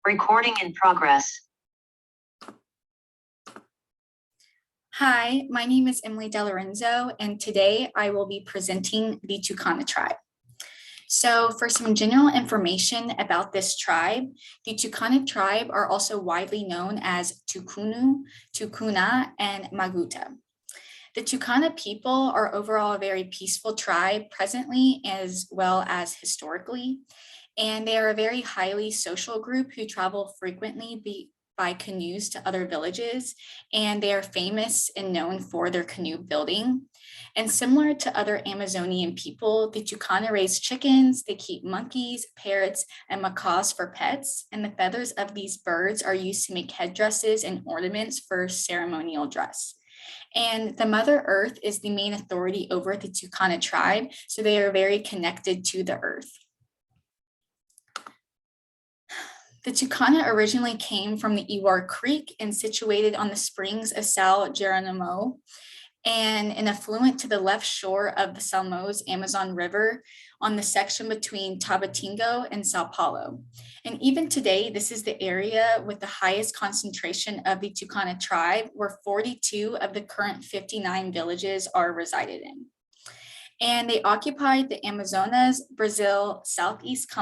Recording in progress. Hi, my name is Emily DeLorenzo, and today I will be presenting the Ticuna tribe. So for some general information about this tribe, the Ticuna tribe are also widely known as Ticuna, and Maguta. The Ticuna people are overall a very peaceful tribe presently as well as historically, and they are a very highly social group who travel frequently by canoes to other villages, and they are famous and known for their canoe building. And similar to other Amazonian people, the Ticuna raise chickens, they keep monkeys, parrots, and macaws for pets, and the feathers of these birds are used to make headdresses and ornaments for ceremonial dress. And the Mother Earth is the main authority over the Ticuna tribe, so they are very connected to the earth. The Ticuna originally came from the Iwar Creek and situated on the springs of Sal Geronimo and an affluent to the left shore of the Salmo's Amazon River on the section between Tabatingo and Sao Paulo. And even today, this is the area with the highest concentration of the Ticuna tribe, where 42 of the current 59 villages are resided in. And they occupied the Amazonas, Brazil, Southeast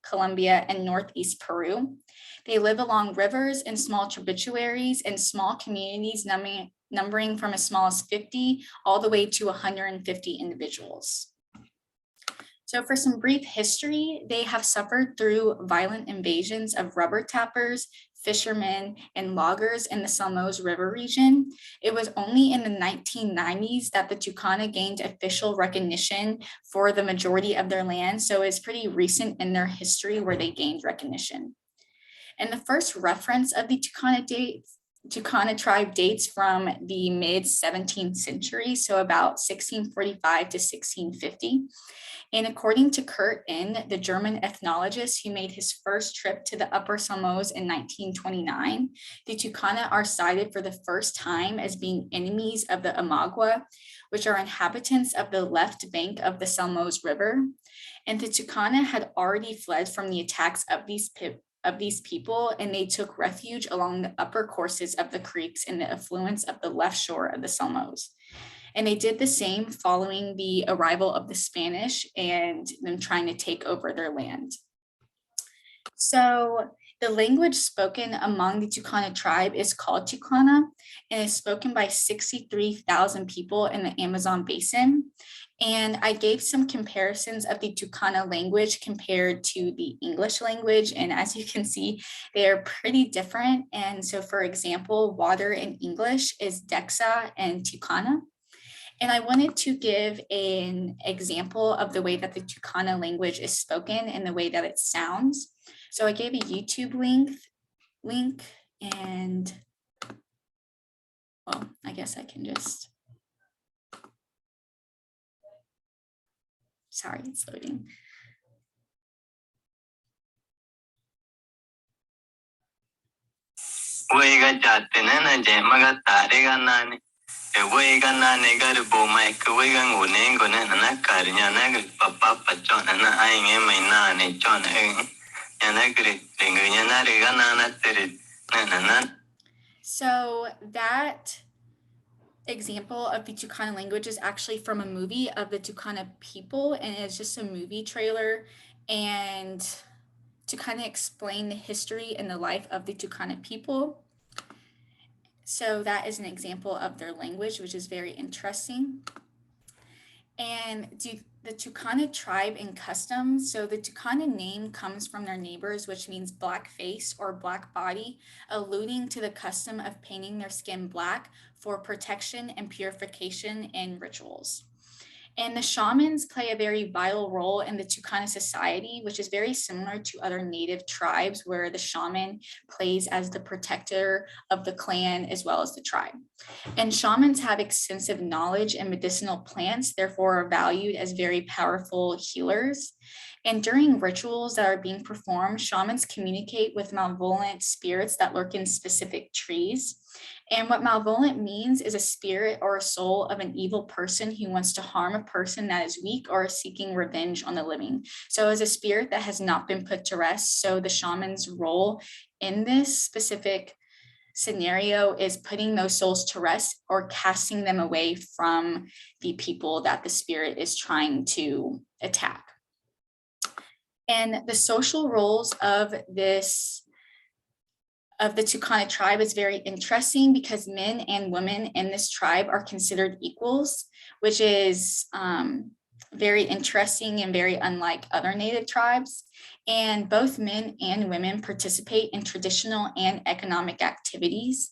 Colombia, and Northeast Peru. They live along rivers and small tributaries and small communities numbering from as small as 50 all the way to 150 individuals. So for some brief history, they have suffered through violent invasions of rubber tappers, fishermen, and loggers in the Salmo's River region. It was only in the 1990s that the Ticuna gained official recognition for the majority of their land, so it's pretty recent in their history where they gained recognition. And the first reference of the Ticuna tribe dates from the mid-17th century, so about 1645 to 1650. And according to Kurt Inn, the German ethnologist who made his first trip to the Upper Salmos in 1929, the Ticuna are cited for the first time as being enemies of the Amagua, which are inhabitants of the left bank of the Salmos River. And the Ticuna had already fled from the attacks of these people, and they took refuge along the upper courses of the creeks in the affluents of the left shore of the Salmos. And they did the same following the arrival of the Spanish and them trying to take over their land. So the language spoken among the Ticuna tribe is called Ticuna and is spoken by 63,000 people in the Amazon basin. And I gave some comparisons of the Ticuna language compared to the English language. And as you can see, they are pretty different. And so for example, water in English is Dexa and Ticuna. And I wanted to give an example of the way that the Ticuna language is spoken and the way that it sounds. So I gave a YouTube link and, well, I guess I can just, sorry, it's loading. So that example of the Ticuna language is actually from a movie of the Ticuna people, and it's just a movie trailer and to kind of explain the history and the life of the Ticuna people. So that is an example of their language, which is very interesting. And the Ticuna tribe and customs. So the Ticuna name comes from their neighbors, which means black face or black body, alluding to the custom of painting their skin black for protection and purification in rituals. And the shamans play a very vital role in the Ticuna society, which is very similar to other native tribes where the shaman plays as the protector of the clan as well as the tribe. And shamans have extensive knowledge in medicinal plants, therefore are valued as very powerful healers. And during rituals that are being performed, shamans communicate with malevolent spirits that lurk in specific trees. And what malevolent means is a spirit or a soul of an evil person who wants to harm a person that is weak or is seeking revenge on the living. So as a spirit that has not been put to rest. So the shaman's role in this specific scenario is putting those souls to rest or casting them away from the people that the spirit is trying to attack. And the social roles of the Ticuna tribe is very interesting because men and women in this tribe are considered equals, which is very interesting and very unlike other native tribes. And both men and women participate in traditional and economic activities.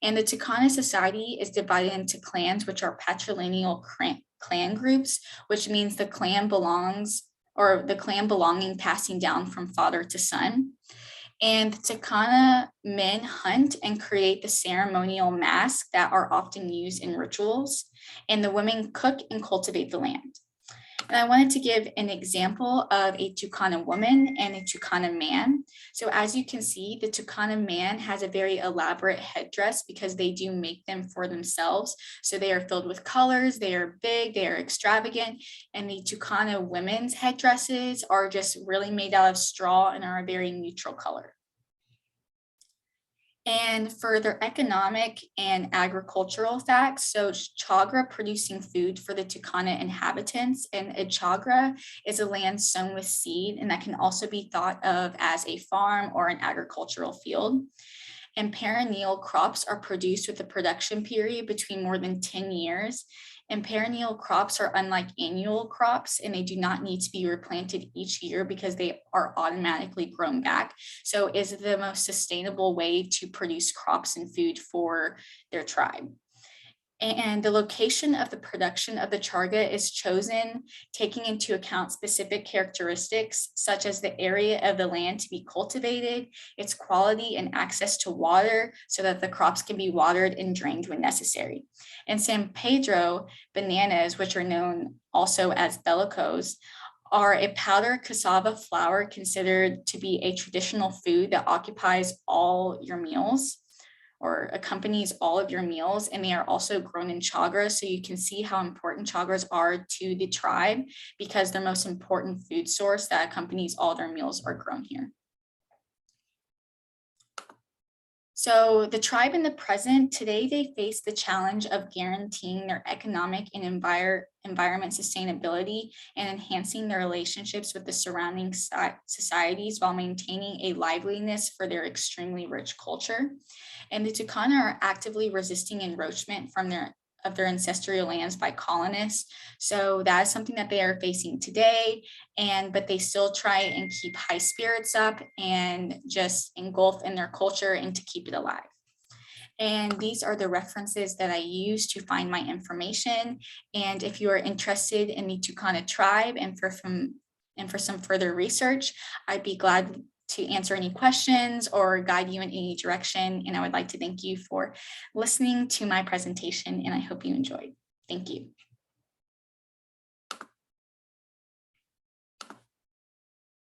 And the Ticuna society is divided into clans, which are patrilineal clan groups, which means the clan belonging passing down from father to son. And the Ticuna men hunt and create the ceremonial masks that are often used in rituals, and the women cook and cultivate the land. And I wanted to give an example of a Ticuna woman and a Ticuna man. So as you can see, the Ticuna man has a very elaborate headdress because they do make them for themselves. So they are filled with colors, they are big, they are extravagant. And the Ticuna women's headdresses are just really made out of straw and are a very neutral color. And for their economic and agricultural facts, so chagra producing food for the Ticuna inhabitants, and a chagra is a land sown with seed, and that can also be thought of as a farm or an agricultural field. And perennial crops are produced with a production period between more than 10 years. And perennial crops are unlike annual crops, and they do not need to be replanted each year because they are automatically grown back. So it is the most sustainable way to produce crops and food for their tribe. And the location of the production of the chaga is chosen taking into account specific characteristics, such as the area of the land to be cultivated, its quality and access to water so that the crops can be watered and drained when necessary. In San Pedro, bananas, which are known also as belicos, are a powdered cassava flour considered to be a traditional food that occupies all your meals or accompanies all of your meals, and they are also grown in chagra. So you can see how important chagras are to the tribe because their most important food source that accompanies all their meals are grown here. So the tribe in the present, today they face the challenge of guaranteeing their economic and environment sustainability and enhancing their relationships with the surrounding societies while maintaining a liveliness for their extremely rich culture. And the Ticuna are actively resisting encroachment from their ancestral lands by colonists. So that is something that they are facing today, but they still try and keep high spirits up and just engulf in their culture and to keep it alive. And these are the references that I use to find my information. And if you are interested in the Ticuna tribe and for some further research, I'd be glad to answer any questions or guide you in any direction. And I would like to thank you for listening to my presentation, and I hope you enjoyed. Thank you.